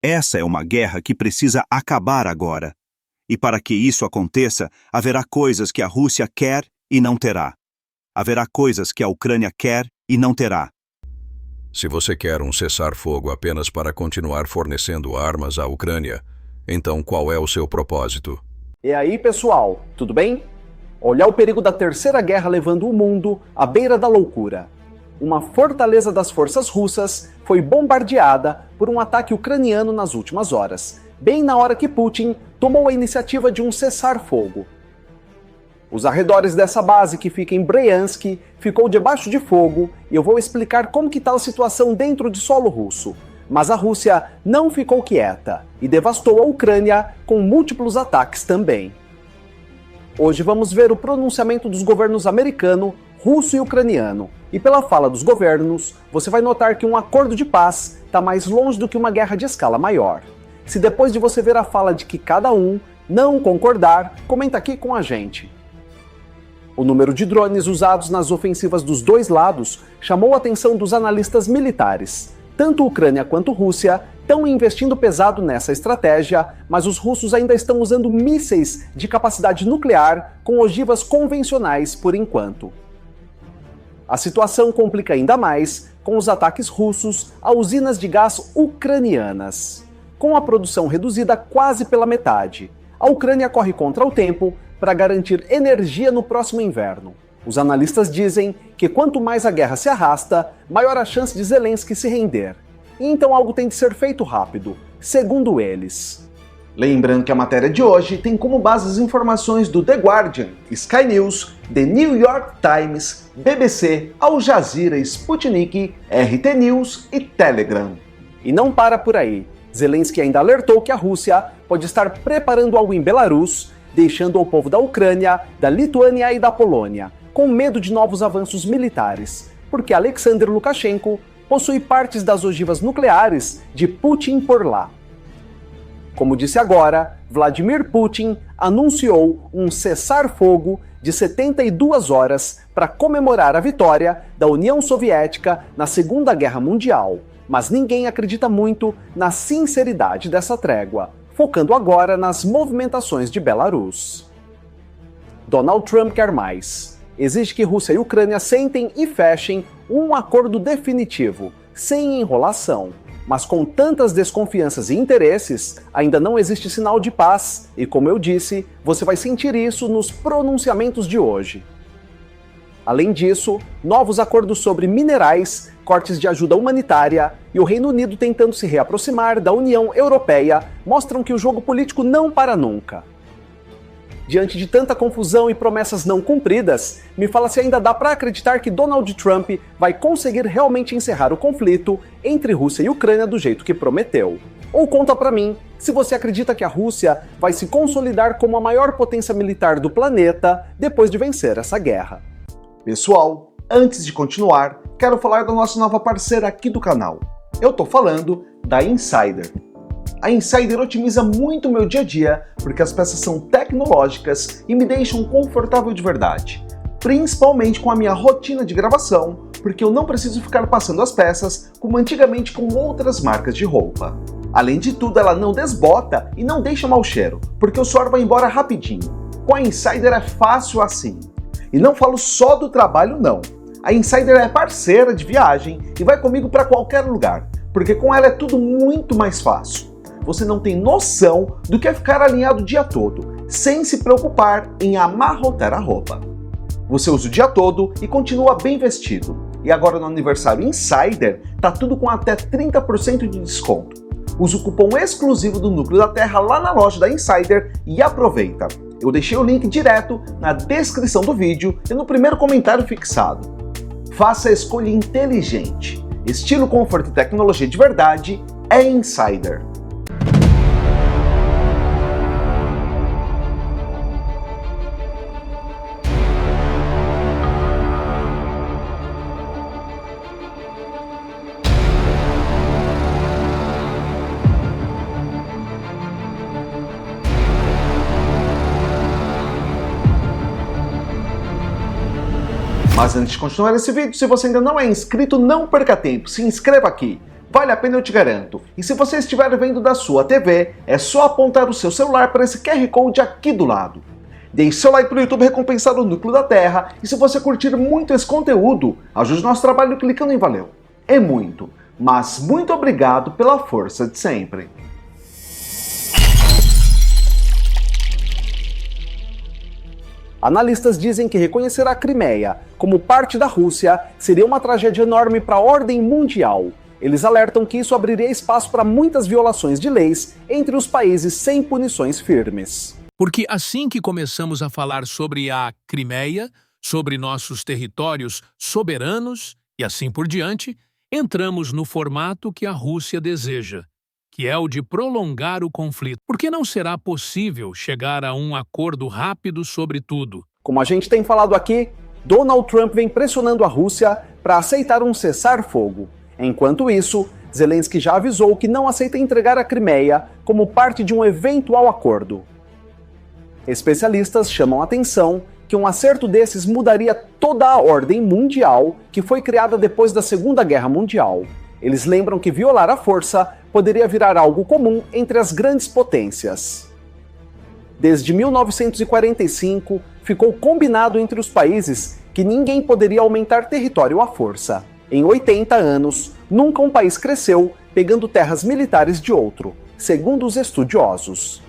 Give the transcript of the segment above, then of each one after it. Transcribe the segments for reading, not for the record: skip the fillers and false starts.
Essa é uma guerra que precisa acabar agora. E para que isso aconteça, haverá coisas que a Rússia quer e não terá. Haverá coisas que a Ucrânia quer e não terá. Se você quer um cessar-fogo apenas para continuar fornecendo armas à Ucrânia, então qual é o seu propósito? E aí, pessoal, tudo bem? Olhar o perigo da terceira guerra levando o mundo à beira da loucura. Uma fortaleza das forças russas foi bombardeada por um ataque ucraniano nas últimas horas, bem na hora que Putin tomou a iniciativa de um cessar-fogo. Os arredores dessa base, que fica em Bryansk, ficou debaixo de fogo e eu vou explicar como que está a situação dentro de solo russo. Mas a Rússia não ficou quieta e devastou a Ucrânia com múltiplos ataques também. Hoje vamos ver o pronunciamento dos governos americano, russo e ucraniano. E pela fala dos governos, você vai notar que um acordo de paz está mais longe do que uma guerra de escala maior. Se depois de você ver a fala de que cada um não concordar, comenta aqui com a gente. O número de drones usados nas ofensivas dos dois lados chamou a atenção dos analistas militares. Tanto Ucrânia quanto Rússia estão investindo pesado nessa estratégia, mas os russos ainda estão usando mísseis de capacidade nuclear com ogivas convencionais por enquanto. A situação complica ainda mais com os ataques russos a usinas de gás ucranianas. Com a produção reduzida quase pela metade, a Ucrânia corre contra o tempo para garantir energia no próximo inverno. Os analistas dizem que quanto mais a guerra se arrasta, maior a chance de Zelensky se render. E então algo tem de ser feito rápido, segundo eles. Lembrando que a matéria de hoje tem como base as informações do The Guardian, Sky News, The New York Times, BBC, Al Jazeera, Sputnik, RT News e Telegram. E não para por aí. Zelensky ainda alertou que a Rússia pode estar preparando algo em Belarus, deixando o povo da Ucrânia, da Lituânia e da Polônia com medo de novos avanços militares, porque Alexander Lukashenko possui partes das ogivas nucleares de Putin por lá. Como disse agora, Vladimir Putin anunciou um cessar-fogo de 72 horas para comemorar a vitória da União Soviética na Segunda Guerra Mundial, mas ninguém acredita muito na sinceridade dessa trégua, focando agora nas movimentações de Belarus. Donald Trump quer mais. Exige que Rússia e Ucrânia sentem e fechem um acordo definitivo, sem enrolação. Mas com tantas desconfianças e interesses, ainda não existe sinal de paz, e como eu disse, você vai sentir isso nos pronunciamentos de hoje. Além disso, novos acordos sobre minerais, cortes de ajuda humanitária e o Reino Unido tentando se reaproximar da União Europeia mostram que o jogo político não para nunca. Diante de tanta confusão e promessas não cumpridas, me fala se ainda dá para acreditar que Donald Trump vai conseguir realmente encerrar o conflito entre Rússia e Ucrânia do jeito que prometeu. Ou conta pra mim se você acredita que a Rússia vai se consolidar como a maior potência militar do planeta depois de vencer essa guerra. Pessoal, antes de continuar, quero falar da nossa nova parceira aqui do canal. Eu tô falando da Insider. A Insider otimiza muito o meu dia a dia porque as peças são tecnológicas e me deixam confortável de verdade. Principalmente com a minha rotina de gravação, porque eu não preciso ficar passando as peças como antigamente com outras marcas de roupa. Além de tudo, ela não desbota e não deixa mau cheiro, porque o suor vai embora rapidinho. Com a Insider é fácil assim. E não falo só do trabalho não. A Insider é parceira de viagem e vai comigo para qualquer lugar, porque com ela é tudo muito mais fácil. Você não tem noção do que é ficar alinhado o dia todo, sem se preocupar em amarrotar a roupa. Você usa o dia todo e continua bem vestido. E agora no aniversário Insider, tá tudo com até 30% de desconto. Use o cupom exclusivo do Núcleo da Terra lá na loja da Insider e aproveita. Eu deixei o link direto na descrição do vídeo e no primeiro comentário fixado. Faça a escolha inteligente. Estilo, conforto e tecnologia de verdade é Insider. Mas antes de continuar esse vídeo, se você ainda não é inscrito, não perca tempo, se inscreva aqui. Vale a pena, eu te garanto. E se você estiver vendo da sua TV, é só apontar o seu celular para esse QR Code aqui do lado. Deixe seu like para o YouTube recompensar o Núcleo da Terra, e se você curtir muito esse conteúdo, ajude nosso trabalho clicando em valeu. É muito, mas muito obrigado pela força de sempre. Analistas dizem que reconhecer a Crimeia como parte da Rússia seria uma tragédia enorme para a ordem mundial. Eles alertam que isso abriria espaço para muitas violações de leis entre os países sem punições firmes. Porque assim que começamos a falar sobre a Crimeia, sobre nossos territórios soberanos e assim por diante, entramos no formato que a Rússia deseja, que é o de prolongar o conflito. Porque não será possível chegar a um acordo rápido sobre tudo. Como a gente tem falado aqui, Donald Trump vem pressionando a Rússia para aceitar um cessar-fogo. Enquanto isso, Zelensky já avisou que não aceita entregar a Crimeia como parte de um eventual acordo. Especialistas chamam a atenção que um acerto desses mudaria toda a ordem mundial que foi criada depois da Segunda Guerra Mundial. Eles lembram que violar a força poderia virar algo comum entre as grandes potências. Desde 1945, ficou combinado entre os países que ninguém poderia aumentar território à força. Em 80 anos, nunca um país cresceu pegando terras militares de outro, segundo os estudiosos.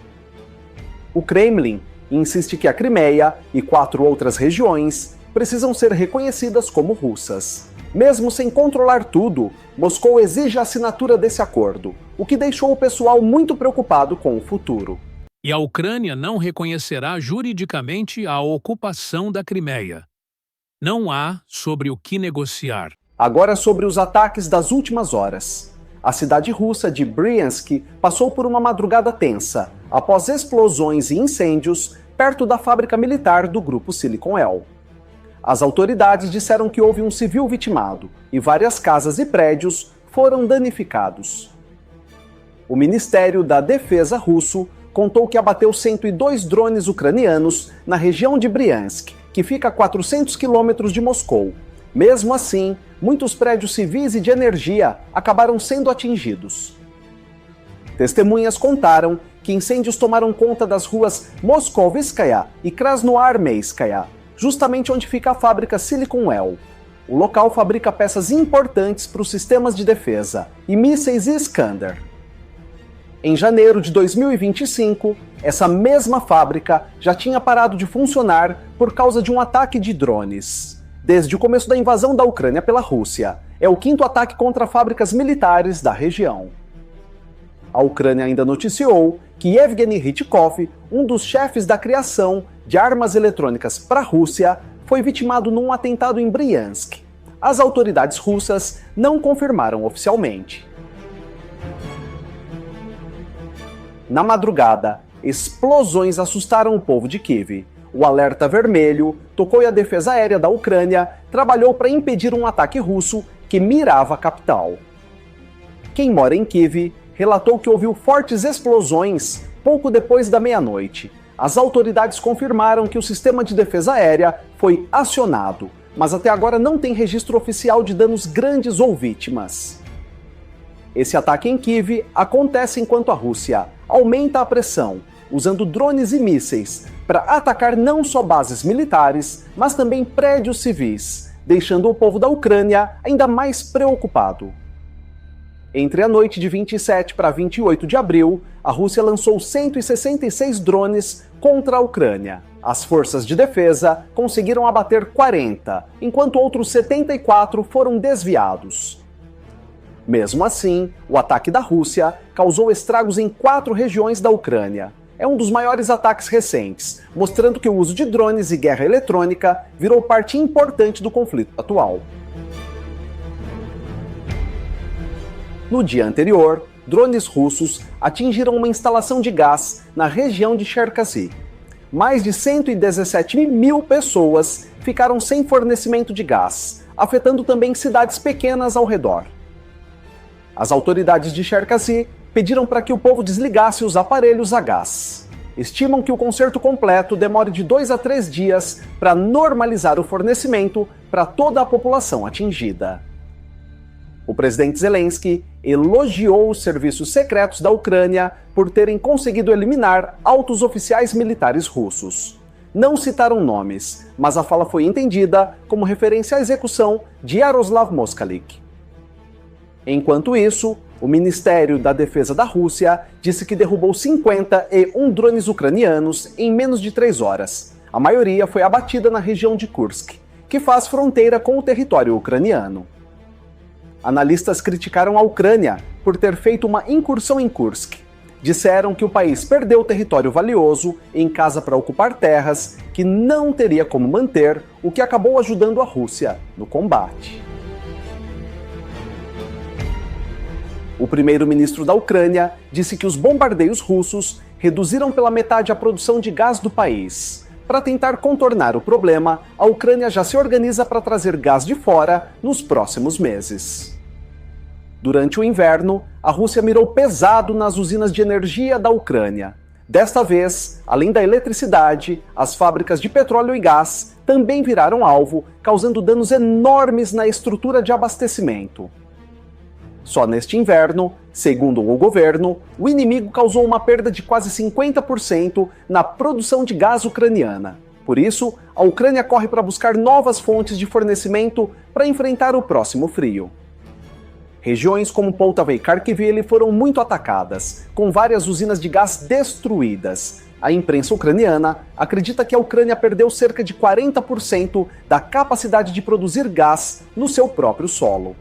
O Kremlin insiste que a Crimeia e 4 outras regiões precisam ser reconhecidas como russas. Mesmo sem controlar tudo, Moscou exige a assinatura desse acordo, o que deixou o pessoal muito preocupado com o futuro. E a Ucrânia não reconhecerá juridicamente a ocupação da Crimeia. Não há sobre o que negociar. Agora sobre os ataques das últimas horas. A cidade russa de Bryansk passou por uma madrugada tensa, após explosões e incêndios perto da fábrica militar do grupo Silicon-L. As autoridades disseram que houve um civil vitimado e várias casas e prédios foram danificados. O Ministério da Defesa russo contou que abateu 102 drones ucranianos na região de Bryansk, que fica a 400 quilômetros de Moscou. Mesmo assim, muitos prédios civis e de energia acabaram sendo atingidos. Testemunhas contaram que incêndios tomaram conta das ruas Moskovskaya e Krasnoarmeyskaya, justamente onde fica a fábrica Silicon-L. O local fabrica peças importantes para os sistemas de defesa e mísseis Iskander. Em janeiro de 2025, essa mesma fábrica já tinha parado de funcionar por causa de um ataque de drones. Desde o começo da invasão da Ucrânia pela Rússia, é o 5º ataque contra fábricas militares da região. A Ucrânia ainda noticiou que Yevgeny Rytchikov, um dos chefes da criação de armas eletrônicas para a Rússia, foi vitimado num atentado em Bryansk. As autoridades russas não confirmaram oficialmente. Na madrugada, explosões assustaram o povo de Kiev. O alerta vermelho tocou e a defesa aérea da Ucrânia trabalhou para impedir um ataque russo que mirava a capital. Quem mora em Kiev relatou que ouviu fortes explosões pouco depois da meia-noite. As autoridades confirmaram que o sistema de defesa aérea foi acionado, mas até agora não tem registro oficial de danos grandes ou vítimas. Esse ataque em Kiev acontece enquanto a Rússia aumenta a pressão, usando drones e mísseis para atacar não só bases militares, mas também prédios civis, deixando o povo da Ucrânia ainda mais preocupado. Entre a noite de 27 para 28 de abril, a Rússia lançou 166 drones contra a Ucrânia. As forças de defesa conseguiram abater 40, enquanto outros 74 foram desviados. Mesmo assim, o ataque da Rússia causou estragos em 4 regiões da Ucrânia. É um dos maiores ataques recentes, mostrando que o uso de drones e guerra eletrônica virou parte importante do conflito atual. No dia anterior, drones russos atingiram uma instalação de gás na região de Cherkasy. Mais de 117 mil pessoas ficaram sem fornecimento de gás, afetando também cidades pequenas ao redor. As autoridades de Cherkasy pediram para que o povo desligasse os aparelhos a gás. Estimam que o conserto completo demore de 2 a 3 dias para normalizar o fornecimento para toda a população atingida. O presidente Zelensky elogiou os serviços secretos da Ucrânia por terem conseguido eliminar altos oficiais militares russos. Não citaram nomes, mas a fala foi entendida como referência à execução de Yaroslav Moskalik. Enquanto isso, o Ministério da Defesa da Rússia disse que derrubou 51 drones ucranianos em menos de 3 horas. A maioria foi abatida na região de Kursk, que faz fronteira com o território ucraniano. Analistas criticaram a Ucrânia por ter feito uma incursão em Kursk. Disseram que o país perdeu território valioso em casa para ocupar terras que não teria como manter, o que acabou ajudando a Rússia no combate. O primeiro-ministro da Ucrânia disse que os bombardeios russos reduziram pela metade a produção de gás do país. Para tentar contornar o problema, a Ucrânia já se organiza para trazer gás de fora nos próximos meses. Durante o inverno, a Rússia mirou pesado nas usinas de energia da Ucrânia. Desta vez, além da eletricidade, as fábricas de petróleo e gás também viraram alvo, causando danos enormes na estrutura de abastecimento. Só neste inverno, segundo o governo, o inimigo causou uma perda de quase 50% na produção de gás ucraniana. Por isso, a Ucrânia corre para buscar novas fontes de fornecimento para enfrentar o próximo frio. Regiões como Poltava e Kharkiv foram muito atacadas, com várias usinas de gás destruídas. A imprensa ucraniana acredita que a Ucrânia perdeu cerca de 40% da capacidade de produzir gás no seu próprio solo.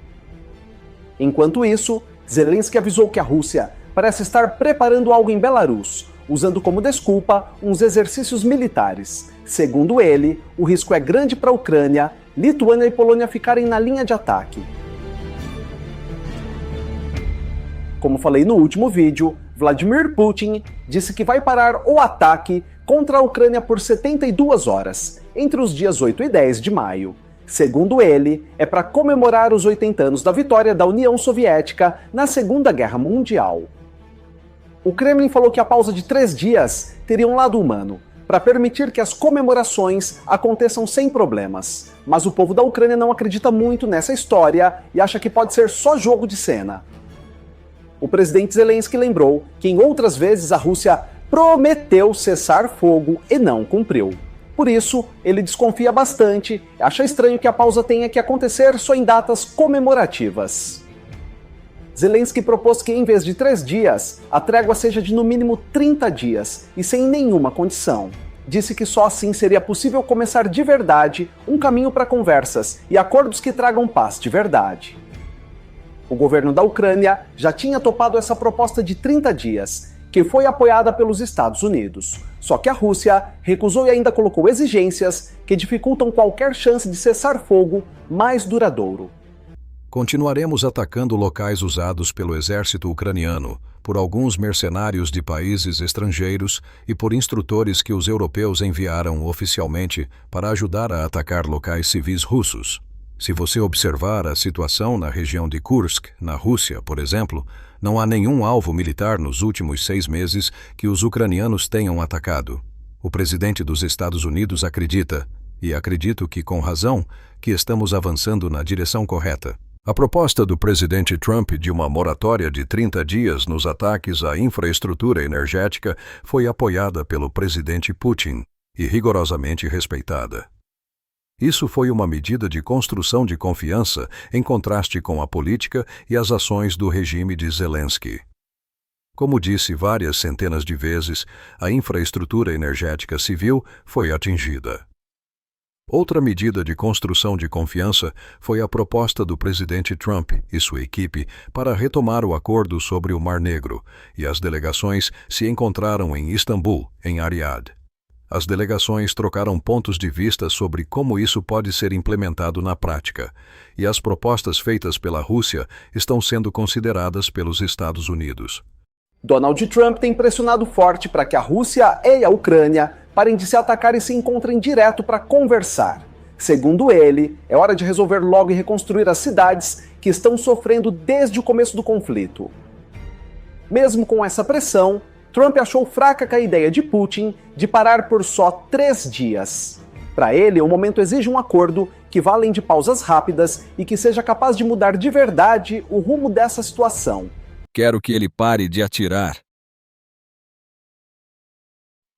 Enquanto isso, Zelensky avisou que a Rússia parece estar preparando algo em Belarus, usando como desculpa uns exercícios militares. Segundo ele, o risco é grande para a Ucrânia, Lituânia e Polônia ficarem na linha de ataque. Como falei no último vídeo, Vladimir Putin disse que vai parar o ataque contra a Ucrânia por 72 horas, entre os dias 8 e 10 de maio. Segundo ele, é para comemorar os 80 anos da vitória da União Soviética na Segunda Guerra Mundial. O Kremlin falou que a pausa de 3 dias teria um lado humano, para permitir que as comemorações aconteçam sem problemas. Mas o povo da Ucrânia não acredita muito nessa história e acha que pode ser só jogo de cena. O presidente Zelensky lembrou que em outras vezes a Rússia prometeu cessar fogo e não cumpriu. Por isso, ele desconfia bastante e acha estranho que a pausa tenha que acontecer só em datas comemorativas. Zelensky propôs que, em vez de 3 dias, a trégua seja de no mínimo 30 dias e sem nenhuma condição. Disse que só assim seria possível começar de verdade um caminho para conversas e acordos que tragam paz de verdade. O governo da Ucrânia já tinha topado essa proposta de 30 dias, que foi apoiada pelos Estados Unidos. Só que a Rússia recusou e ainda colocou exigências que dificultam qualquer chance de cessar fogo mais duradouro. Continuaremos atacando locais usados pelo exército ucraniano, por alguns mercenários de países estrangeiros e por instrutores que os europeus enviaram oficialmente para ajudar a atacar locais civis russos. Se você observar a situação na região de Kursk, na Rússia, por exemplo, não há nenhum alvo militar nos últimos 6 meses que os ucranianos tenham atacado. O presidente dos Estados Unidos acredita, e acredito que com razão, que estamos avançando na direção correta. A proposta do presidente Trump de uma moratória de 30 dias nos ataques à infraestrutura energética foi apoiada pelo presidente Putin e rigorosamente respeitada. Isso foi uma medida de construção de confiança em contraste com a política e as ações do regime de Zelensky. Como disse várias centenas de vezes, a infraestrutura energética civil foi atingida. Outra medida de construção de confiança foi a proposta do presidente Trump e sua equipe para retomar o acordo sobre o Mar Negro, e as delegações se encontraram em Istambul, em Ariad. As delegações trocaram pontos de vista sobre como isso pode ser implementado na prática, e as propostas feitas pela Rússia estão sendo consideradas pelos Estados Unidos. Donald Trump tem pressionado forte para que a Rússia e a Ucrânia parem de se atacar e se encontrem direto para conversar. Segundo ele, é hora de resolver logo e reconstruir as cidades que estão sofrendo desde o começo do conflito. Mesmo com essa pressão, Trump achou fraca a ideia de Putin de parar por só 3 dias. Para ele, o momento exige um acordo que vá além de pausas rápidas e que seja capaz de mudar de verdade o rumo dessa situação. Quero que ele pare de atirar.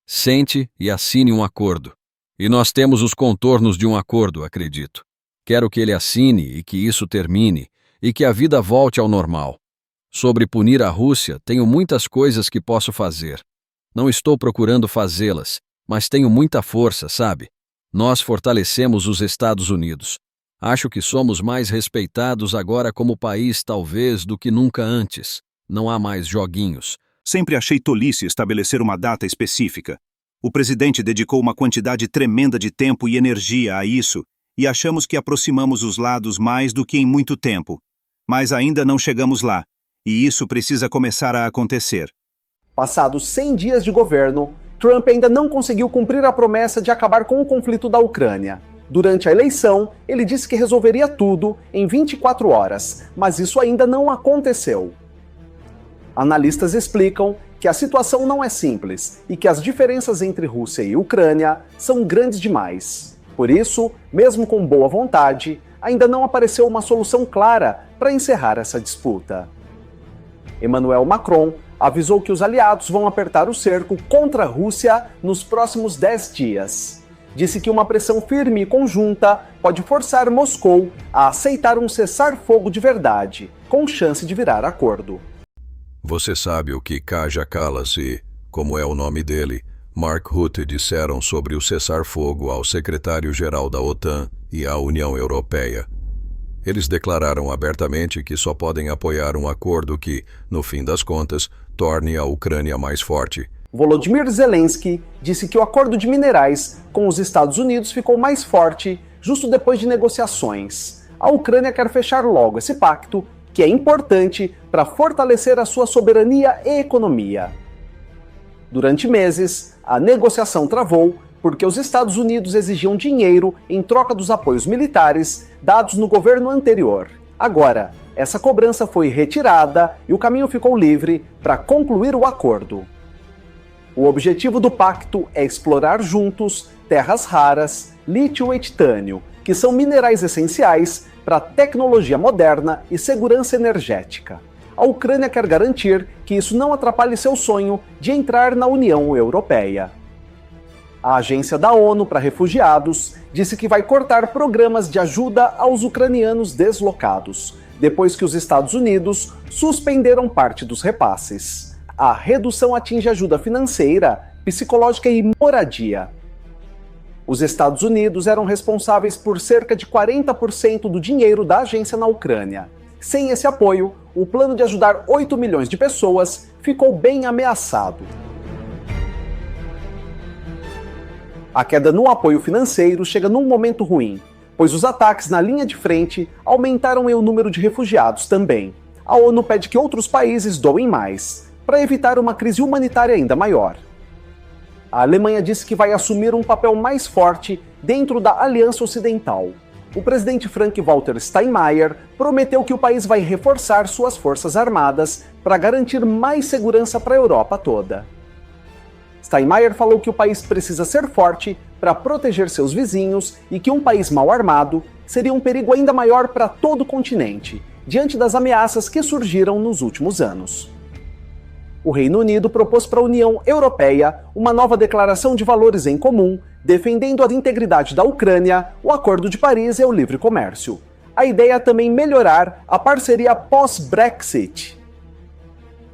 Sente e assine um acordo. E nós temos os contornos de um acordo, acredito. Quero que ele assine e que isso termine, e que a vida volte ao normal. Sobre punir a Rússia, tenho muitas coisas que posso fazer. Não estou procurando fazê-las, mas tenho muita força, sabe? Nós fortalecemos os Estados Unidos. Acho que somos mais respeitados agora como país, talvez, do que nunca antes. Não há mais joguinhos. Sempre achei tolice estabelecer uma data específica. O presidente dedicou uma quantidade tremenda de tempo e energia a isso, e achamos que aproximamos os lados mais do que em muito tempo. Mas ainda não chegamos lá, e isso precisa começar a acontecer. Passados 100 dias de governo, Trump ainda não conseguiu cumprir a promessa de acabar com o conflito da Ucrânia. Durante a eleição, ele disse que resolveria tudo em 24 horas, mas isso ainda não aconteceu. Analistas explicam que a situação não é simples e que as diferenças entre Rússia e Ucrânia são grandes demais. Por isso, mesmo com boa vontade, ainda não apareceu uma solução clara para encerrar essa disputa. Emmanuel Macron avisou que os aliados vão apertar o cerco contra a Rússia nos próximos 10 dias. Disse que uma pressão firme e conjunta pode forçar Moscou a aceitar um cessar-fogo de verdade, com chance de virar acordo. Você sabe o que Kaja Kallas e, como é o nome dele, Mark Rutte disseram sobre o cessar-fogo ao secretário-geral da OTAN e à União Europeia. Eles declararam abertamente que só podem apoiar um acordo que, no fim das contas, torne a Ucrânia mais forte. Volodymyr Zelensky disse que o acordo de minerais com os Estados Unidos ficou mais forte justo depois de negociações. A Ucrânia quer fechar logo esse pacto, que é importante para fortalecer a sua soberania e economia. Durante meses, a negociação travou porque os Estados Unidos exigiam dinheiro em troca dos apoios militares dados no governo anterior. Agora, essa cobrança foi retirada e o caminho ficou livre para concluir o acordo. O objetivo do pacto é explorar juntos terras raras, lítio e titânio, que são minerais essenciais para a tecnologia moderna e segurança energética. A Ucrânia quer garantir que isso não atrapalhe seu sonho de entrar na União Europeia. A Agência da ONU para Refugiados disse que vai cortar programas de ajuda aos ucranianos deslocados, depois que os Estados Unidos suspenderam parte dos repasses. A redução atinge ajuda financeira, psicológica e moradia. Os Estados Unidos eram responsáveis por cerca de 40% do dinheiro da agência na Ucrânia. Sem esse apoio, o plano de ajudar 8 milhões de pessoas ficou bem ameaçado. A queda no apoio financeiro chega num momento ruim, pois os ataques na linha de frente aumentaram o número de refugiados também. A ONU pede que outros países doem mais, para evitar uma crise humanitária ainda maior. A Alemanha disse que vai assumir um papel mais forte dentro da Aliança Ocidental. O presidente Frank-Walter Steinmeier prometeu que o país vai reforçar suas forças armadas para garantir mais segurança para a Europa toda. Steinmeier falou que o país precisa ser forte para proteger seus vizinhos e que um país mal armado seria um perigo ainda maior para todo o continente, diante das ameaças que surgiram nos últimos anos. O Reino Unido propôs para a União Europeia uma nova declaração de valores em comum, defendendo a integridade da Ucrânia, o Acordo de Paris e o livre comércio. A ideia é também melhorar a parceria pós-Brexit.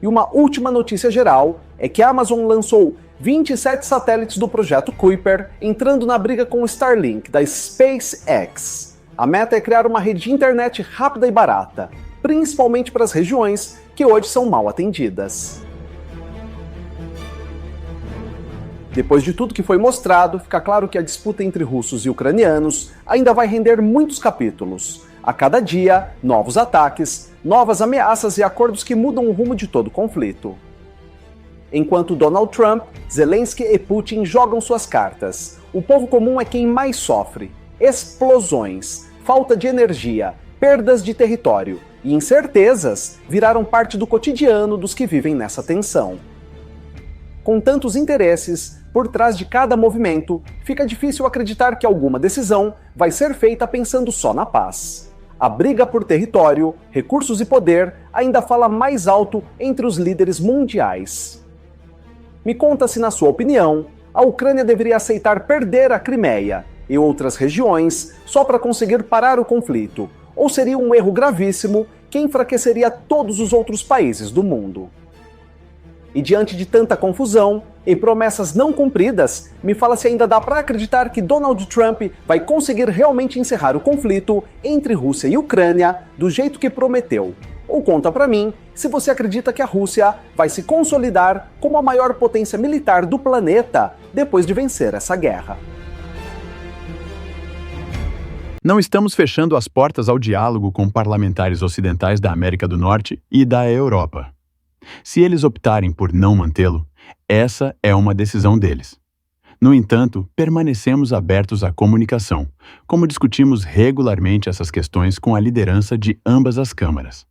E uma última notícia geral é que a Amazon lançou 27 satélites do projeto Kuiper, entrando na briga com o Starlink da SpaceX. A meta é criar uma rede de internet rápida e barata, principalmente para as regiões que hoje são mal atendidas. Depois de tudo que foi mostrado, fica claro que a disputa entre russos e ucranianos ainda vai render muitos capítulos. A cada dia, novos ataques, novas ameaças e acordos que mudam o rumo de todo o conflito. Enquanto Donald Trump, Zelensky e Putin jogam suas cartas, o povo comum é quem mais sofre. Explosões, falta de energia, perdas de território e incertezas viraram parte do cotidiano dos que vivem nessa tensão. Com tantos interesses, Por trás de cada movimento, fica difícil acreditar que alguma decisão vai ser feita pensando só na paz. A briga por território, recursos e poder ainda fala mais alto entre os líderes mundiais. Me conta se, na sua opinião, a Ucrânia deveria aceitar perder a Crimeia e outras regiões só para conseguir parar o conflito, ou seria um erro gravíssimo que enfraqueceria todos os outros países do mundo. E diante de tanta confusão e promessas não cumpridas, me fala se ainda dá para acreditar que Donald Trump vai conseguir realmente encerrar o conflito entre Rússia e Ucrânia do jeito que prometeu. Ou conta para mim se você acredita que a Rússia vai se consolidar como a maior potência militar do planeta depois de vencer essa guerra. Não estamos fechando as portas ao diálogo com parlamentares ocidentais da América do Norte e da Europa. Se eles optarem por não mantê-lo, essa é uma decisão deles. No entanto, permanecemos abertos à comunicação, como discutimos regularmente essas questões com a liderança de ambas as câmaras.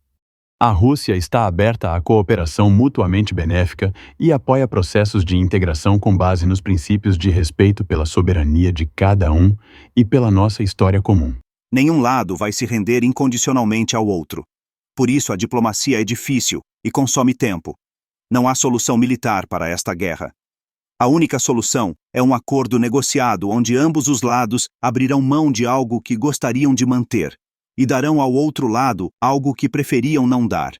A Rússia está aberta à cooperação mutuamente benéfica e apoia processos de integração com base nos princípios de respeito pela soberania de cada um e pela nossa história comum. Nenhum lado vai se render incondicionalmente ao outro. Por isso a diplomacia é difícil e consome tempo. Não há solução militar para esta guerra. A única solução é um acordo negociado onde ambos os lados abrirão mão de algo que gostariam de manter e darão ao outro lado algo que preferiam não dar.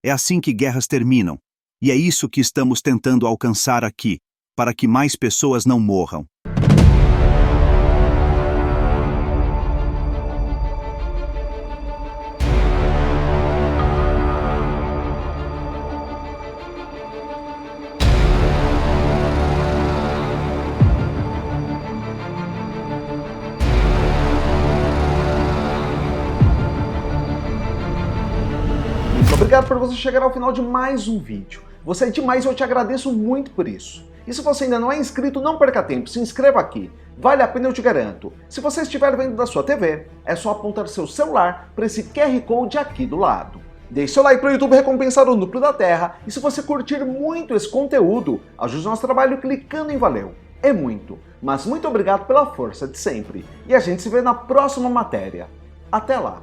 É assim que guerras terminam, e é isso que estamos tentando alcançar aqui, para que mais pessoas não morram. Obrigado por você chegar ao final de mais um vídeo. Você é demais e eu te agradeço muito por isso. E se você ainda não é inscrito, não perca tempo, se inscreva aqui. Vale a pena, eu te garanto. Se você estiver vendo da sua TV, é só apontar seu celular para esse QR Code aqui do lado. Deixe seu like para o YouTube recompensar o núcleo da Terra. E se você curtir muito esse conteúdo, ajude o nosso trabalho clicando em valeu. É muito, mas muito obrigado pela força de sempre. E a gente se vê na próxima matéria. Até lá!